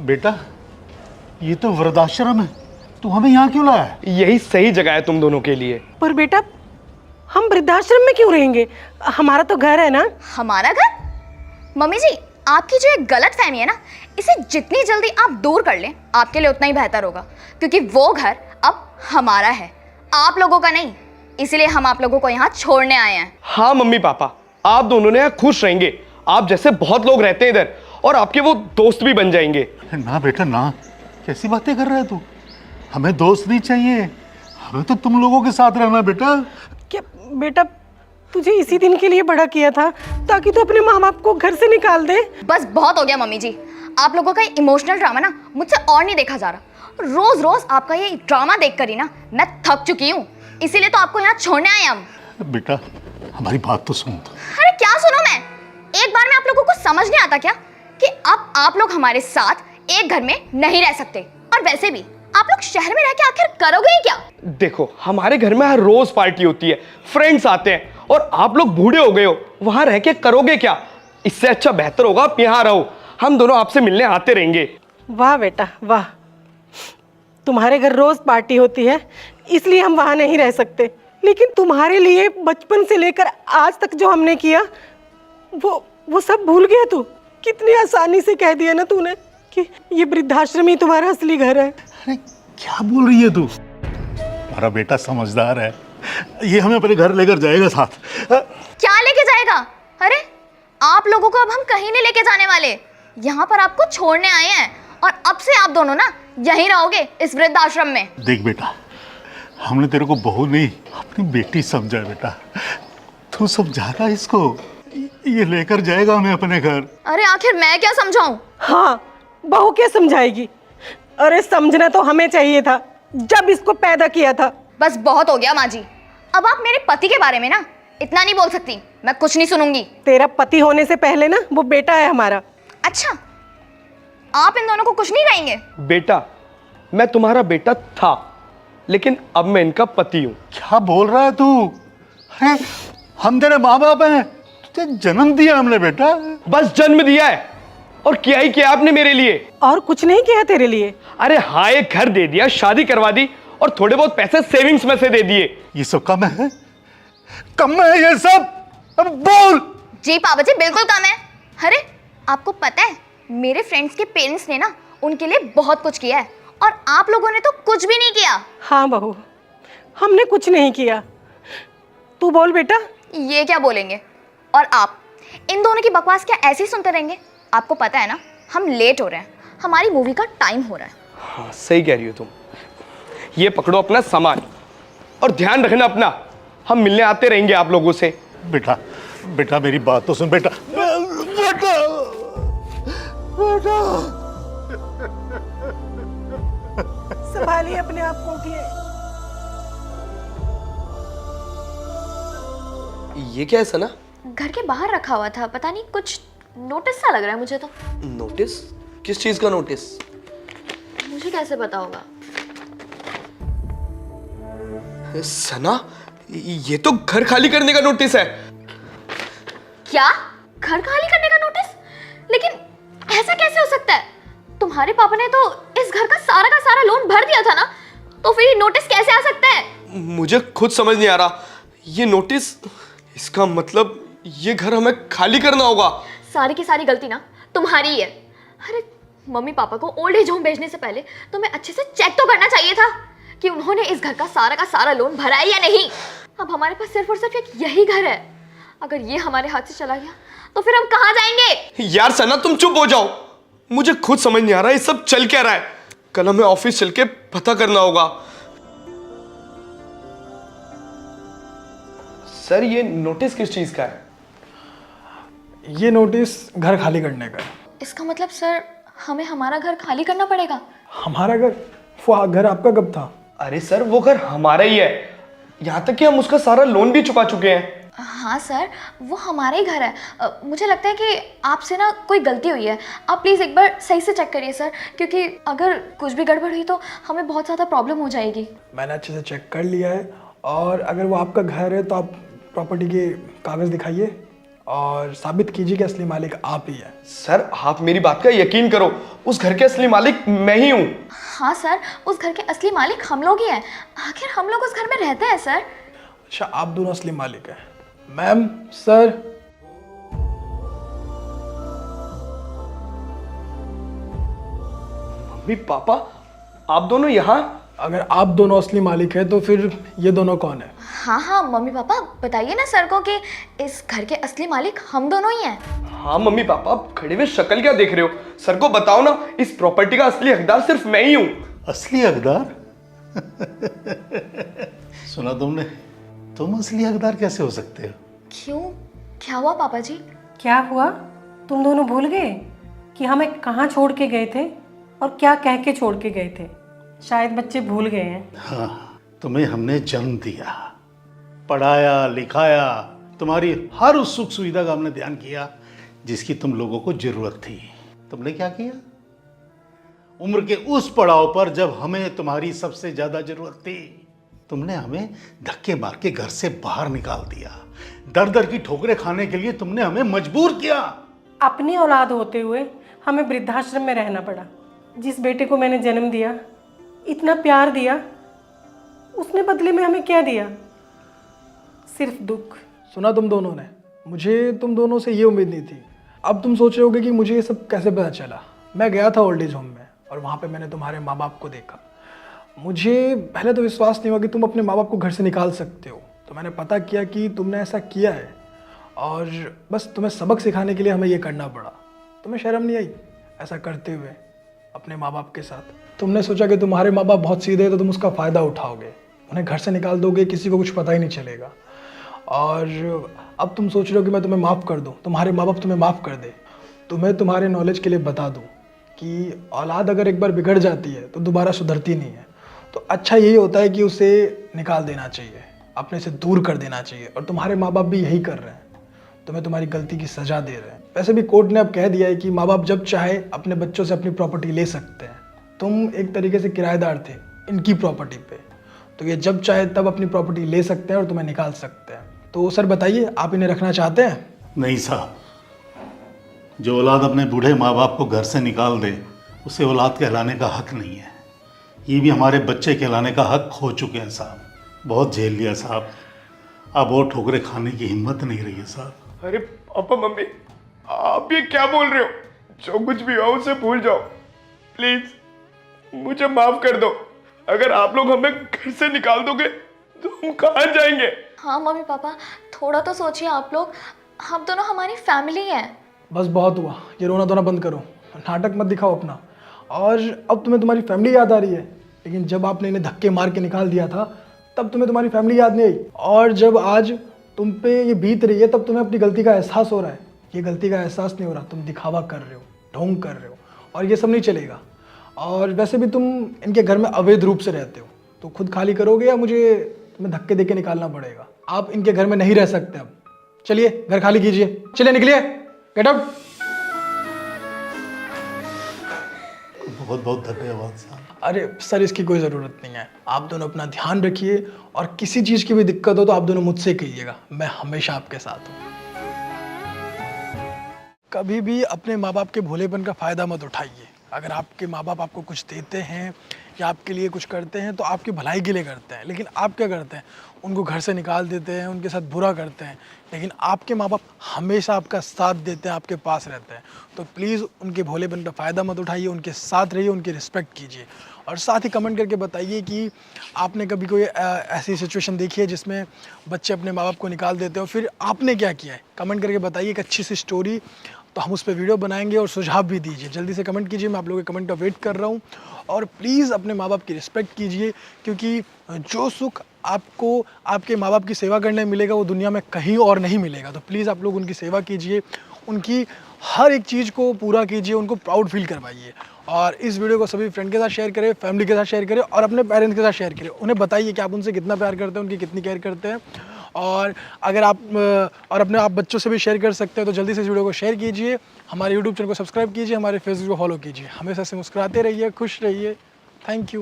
बेटा, ये तो वृद्धाश्रम है, तू हमें यहाँ क्यों लाया है? यही सही जगह है तुम दोनों के लिए। पर बेटा, हम वृद्धाश्रम में क्यों रहेंगे? हमारा तो घर है ना। हमारा घर? मम्मी जी, आपकी जो एक गलत फहमी है ना, इसे जितनी जल्दी आप दूर कर लें आपके लिए उतना ही बेहतर होगा, क्योंकि वो घर अब हमारा है, आप लोगों का नहीं। इसीलिए हम आप लोगों को यहाँ छोड़ने आए हैं। हाँ मम्मी पापा, आप दोनों ने यहाँ खुश रहेंगे। आप जैसे बहुत लोग रहते हैं इधर, और आपके वो दोस्त भी बन जाएंगे। ना बेटा ना, कैसी बातें कर रहा है तू? हमें दोस्त नहीं चाहिए, हमें तो तुम लोगों के साथ रहना बेटा। क्या बेटा, तुझे इसी दिन के लिए बड़ा किया था ताकि तू अपने माँ बाप को घर से निकाल दे। बस बहुत हो गया मम्मी जी, आप लोगों का इमोशनल ड्रामा ना मुझसे और नहीं देखा जा रहा। रोज रोज आपका ये ड्रामा देखकर ही ना मैं थक चुकी हूँ। इसीलिए तो आपको यहाँ छोड़ने आए हम। बेटा, हमारी बात तो सुन। अरे क्या सुनो मैं? एक बार में आप लोगों को समझ नहीं आता क्या कि अब आप लोग हमारे साथ एक घर में नहीं रह सकते? और वैसे भी आप लोग शहर में रह के आखिर करोगे ही क्या? देखो, हमारे घर में हर रोज पार्टी होती है, फ्रेंड्स आते हैं, और आप लोग बूढ़े हो गए हो, वहां रह के करोगे क्या? इससे अच्छा बेहतर होगा आप यहाँ रहो, हम दोनों आपसे मिलने आते रहेंगे। वाह बेटा वाह, तुम्हारे घर रोज पार्टी होती है इसलिए हम वहां नहीं रह सकते, लेकिन तुम्हारे लिए बचपन से लेकर आज तक जो हमने किया वो सब भूल गया तू? कितनी आसानी से कह दिया ना तूने कि ये वृद्धाश्रम ही तुम्हारा असली घर है। अरे क्या बोल रही है तू? हमारा बेटा समझदार है, ये हमें अपने घर लेकर जाएगा साथ। क्या लेके जाएगा? अरे आप लोगों को अब हम कहीं नहीं लेके जाने वाले, यहाँ पर आपको छोड़ने आए हैं, और अब से आप दोनों ना यहीं रहोगे इस वृद्धाश्रम में। देख बेटा, हमने तेरे को बहू नहीं अपनी बेटी समझा है बेटा, तू समझाना इसको, ये लेकर जाएगा हमें अपने घर। अरे आखिर मैं क्या समझाऊं? हाँ, बहू क्या समझाएगी? अरे समझना तो हमें चाहिए था जब इसको पैदा किया था। बस बहुत हो गया माँ जी, अब आप मेरे पति के बारे में ना इतना नहीं बोल सकती, मैं कुछ नहीं सुनूंगी। तेरा पति होने से पहले ना वो बेटा है हमारा। अच्छा, आप इन दोनों को कुछ नहीं कहेंगे? बेटा, मैं तुम्हारा बेटा था, लेकिन अब मैं इनका पति हूँ। क्या बोल रहा है तू? अरे हम तेरे माँ बाप हैं, तुझे जन्म दिया हमने बेटा। बस जन्म दिया है, और क्या ही किया आपने मेरे लिए? और कुछ नहीं किया तेरे लिए। अरे हाँ, एक घर दे दिया, शादी करवा दी, और थोड़े बहुत पैसे सेविंग्स में से दे दिए। ये सब कम है? कम है ये सब? अब बोल। जी पापा जी, बिल्कुल कम है। अरे आपको पता है, मेरे फ्रेंड्स के पेरेंट्स ने ना उनके लिए बहुत कुछ किया है, और आप लोगों ने तो कुछ भी नहीं किया। हाँ बहू, हमने कुछ नहीं किया। तू बोल बेटा। ये क्या बोलेंगे? और आप इन दोनों की बकवास क्या ऐसे ही सुनते रहेंगे? आपको पता है ना, हम लेट हो रहे हैं, हमारी मूवी का टाइम हो रहा है। हाँ, सही कह रही हो तुम। ये पकड़ो अपना सामान, और ध्यान रखना अपना, हम मिलने आते रहेंगे आप लोगों से। बेटा बेटा मेरी बात तो सुन बेटा। बेटा बेटा संभालिए अपने आप को, उठिए। ये क्या है सना? घर के बाहर रखा हुआ था, पता नहीं कुछ नोटिस सा लग रहा है मुझे तो। नोटिस? किस चीज का नोटिस? मुझे कैसे पता होगा? सना, ये तो घर खाली करने का नोटिस है। क्या? घर खाली करने का नोटिस? लेकिन ऐसा कैसे हो सकता है? तुम्हारे पापा ने तो इस घर का सारा लोन भर दिया था ना, तो फिर ये नोटिस कैसे आ सकता है? मुझे खुद समझ नहीं आ रहा। ये नोटिस, इसका मतलब ये घर हमें खाली करना होगा। सारी की सारी गलती ना तुम्हारी ही है। अरे मम्मी पापा को ओल्ड एज होम भेजने से पहले तुम्हें अच्छे से चेक तो करना चाहिए था कि उन्होंने इस घर का सारा लोन भरा है या नहीं। अब हमारे पास सिर्फ और सिर्फ एक यही घर है, अगर ये हमारे हाथ से चला गया तो फिर हम कहाँ जाएंगे? यार सना, तुम चुप हो जाओ, मुझे खुद समझ नहीं आ रहा ये सब चल क्या रहा है। कल हमें ऑफिस चल के पता करना होगा। सर, ये नोटिस किस चीज का है? ये नोटिस घर खाली करने का है। इसका मतलब सर, हमें हमारा घर खाली करना पड़ेगा? हमारा घर? वो घर आपका कब था? अरे सर, वो घर हमारा ही है, यहाँ तक कि हम उसका सारा लोन भी चुका चुके हैं। हाँ सर, वो हमारा ही घर है। मुझे लगता है कि आपसे ना कोई गलती हुई है। आप प्लीज़ एक बार सही से चेक करिए सर, क्योंकि अगर कुछ भी गड़बड़ हुई तो हमें बहुत ज़्यादा प्रॉब्लम हो जाएगी। मैंने अच्छे से चेक कर लिया है, और अगर वो आपका घर है तो आप प्रॉपर्टी के कागज़ दिखाइए, और साबित कीजिए कि असली मालिक आप ही हैं। सर आप मेरी बात का यकीन करो, उस घर के असली मालिक मैं ही हूँ। हाँ सर, उस घर के असली मालिक हम लोग ही हैं। आखिर हम लोग उस घर में रहते हैं सर। अच्छा, आप दोनों असली मालिक हैं। मैम, सर, मम्मी पापा आप दोनों यहाँ? अगर आप दोनों असली मालिक हैं तो फिर ये दोनों कौन है? हाँ हाँ मम्मी पापा, बताइए ना सर को कि इस घर के असली मालिक हम दोनों ही हैं। हाँ मम्मी पापा, आप खड़े हुए शक्ल क्या देख रहे हो? सर को बताओ ना, इस प्रॉपर्टी का असली हकदार सिर्फ मैं ही हूँ। असली हकदार? सुना तुमने? तुम असली हकदार कैसे हो सकते हो? क्यों, क्या हुआ पापा जी? क्या हुआ? तुम दोनों भूल गए कि हमें कहाँ छोड़ के गए थे और क्या कह के छोड़ के गए थे? शायद बच्चे भूल गए हैं। हाँ, तुम्हें हमने जन्म दिया, पढ़ाया लिखाया, तुम्हारी हर उस सुख सुविधा का हमने ध्यान किया जिसकी तुम लोगों को जरूरत थी। तुमने क्या किया? उम्र के उस पड़ाव पर जब हमें तुम्हारी सबसे ज्यादा जरूरत थी, तुमने हमें धक्के मार के घर से बाहर निकाल दिया। दर दर की ठोकरें खाने के लिए तुमने हमें मजबूर किया। अपनी औलाद होते हुए हमें वृद्धाश्रम में रहना पड़ा। जिस बेटे को मैंने जन्म दिया, इतना प्यार दिया, उसने बदले में हमें क्या दिया? सिर्फ दुख। सुना तुम दोनों ने, मुझे तुम दोनों से ये उम्मीद नहीं थी। अब तुम सोच रहे होगे कि मुझे ये सब कैसे पता चला। मैं गया था ओल्ड एज होम में और वहाँ पे मैंने तुम्हारे माँ बाप को देखा। मुझे पहले तो विश्वास नहीं हुआ कि तुम अपने माँ बाप को घर से निकाल सकते हो। तो मैंने पता किया कि तुमने ऐसा किया है और बस तुम्हें सबक सिखाने के लिए हमें ये करना पड़ा। तुम्हें शर्म नहीं आई ऐसा करते हुए अपने माँ बाप के साथ? तुमने सोचा कि तुम्हारे माँ बाप बहुत सीधे हैं तो तुम उसका फ़ायदा उठाओगे, उन्हें घर से निकाल दोगे, किसी को कुछ पता ही नहीं चलेगा। और अब तुम सोच रहे हो कि मैं तुम्हें माफ़ कर दूँ, तुम्हारे माँ बाप तुम्हें माफ़ कर दे। तुम्हें तुम्हारे नॉलेज के लिए बता दूँ कि औलाद अगर एक बार बिगड़ जाती है तो दोबारा सुधरती नहीं है। तो अच्छा यही होता है कि उसे निकाल देना चाहिए, अपने से दूर कर देना चाहिए। और तुम्हारे माँ बाप भी यही कर रहे हैं, तुम्हें तुम्हारी गलती की सज़ा दे रहे हैं। वैसे भी कोर्ट ने अब कह दिया है कि माँ बाप जब चाहे अपने बच्चों से अपनी प्रॉपर्टी ले सकते हैं। तुम एक तरीके से किराएदार थे इनकी प्रॉपर्टी पे, तो ये जब चाहे तब अपनी प्रॉपर्टी ले सकते हैं और तुम्हें निकाल सकते हैं। तो सर बताइए, आप इन्हें रखना चाहते हैं? नहीं साहब, जो औलाद अपने बूढ़े माँ बाप को घर से निकाल दे उसे औलाद कहलाने का हक नहीं है। ये भी हमारे बच्चे कहलाने का हक खो चुके हैं साहब। बहुत झेल लिया साहब, अब और ठोकरे खाने की हिम्मत नहीं रही है साहब। अरे पापा मम्मी, आप ये क्या बोल रहे हो? जो कुछ भी हो उसे भूल जाओ, प्लीज मुझे माफ कर दो। अगर आप लोग हमें घर से निकाल दोगे तो हम कहाँ जाएंगे? हाँ मम्मी पापा, थोड़ा तो सोचिए आप लोग, हम दोनों हमारी फैमिली हैं। बस बहुत हुआ, ये रोना धोना बंद करो, नाटक मत दिखाओ अपना। और अब तुम्हें तुम्हारी फैमिली याद आ रही है, लेकिन जब आपने इन्हें धक्के मार के निकाल दिया था तब तुम्हें तुम्हारी फैमिली याद नहीं आई। और जब आज तुम पे ये बीत रही है तब तुम्हें अपनी गलती का एहसास हो रहा है। ये गलती का एहसास नहीं हो रहा, तुम दिखावा कर रहे हो, ढोंग कर रहे हो, और ये सब नहीं चलेगा। और वैसे भी तुम इनके घर में अवैध रूप से रहते हो, तो खुद खाली करोगे या मुझे तुम्हें धक्के दे के निकालना पड़ेगा? आप इनके घर में नहीं रह सकते अब। चलिए घर खाली कीजिए, चलिए निकलिए, गेट आउट। बहुत बहुत धन्यवाद साहब। अरे सर, इसकी कोई ज़रूरत नहीं है। आप दोनों अपना ध्यान रखिए और किसी चीज़ की भी दिक्कत हो तो आप दोनों मुझसे कहिएगा, मैं हमेशा आपके साथ हूँ। कभी भी अपने माँ बाप के भोलेपन का फ़ायदा मत उठाइए। अगर आपके माँ बाप आपको कुछ देते हैं या आपके लिए कुछ करते हैं तो आपकी भलाई के लिए करते हैं, लेकिन आप क्या करते हैं? उनको घर से निकाल देते हैं, उनके साथ बुरा करते हैं। लेकिन आपके माँ बाप हमेशा आपका साथ देते हैं, आपके पास रहते हैं। तो प्लीज़ उनके भोलेपन का फ़ायदा मत उठाइए, उनके साथ रहिए, उनकी रिस्पेक्ट कीजिए। और साथ ही कमेंट करके बताइए कि आपने कभी कोई ऐसी सिचुएशन देखी है जिसमें बच्चे अपने माँ बाप को निकाल देते हो, फिर आपने क्या किया है? कमेंट करके बताइए एक अच्छी सी स्टोरी, तो हम उस पर वीडियो बनाएंगे। और सुझाव भी दीजिए, जल्दी से कमेंट कीजिए, मैं आप लोगों के कमेंट का वेट कर रहा हूँ। और प्लीज़ अपने माँ बाप की रिस्पेक्ट कीजिए, क्योंकि जो सुख आपको आपके माँ बाप की सेवा करने में मिलेगा वो दुनिया में कहीं और नहीं मिलेगा। तो प्लीज़ आप लोग उनकी सेवा कीजिए, उनकी हर एक चीज़ को पूरा कीजिए, उनको प्राउड फील करवाइए। और इस वीडियो को सभी फ्रेंड के साथ शेयर करें, फैमिली के साथ शेयर करें और अपने पेरेंट्स के साथ शेयर करें। उन्हें बताइए कि आप उनसे कितना प्यार करते हैं, उनकी कितनी केयर करते हैं। और अगर आप अपने आप बच्चों से भी शेयर कर सकते हैं तो जल्दी से इस वीडियो को शेयर कीजिए। हमारे यूट्यूब चैनल को सब्सक्राइब कीजिए, हमारे फेसबुक को फॉलो कीजिए। हमेशा से मुस्कुराते रहिए, खुश रहिए। Thank you.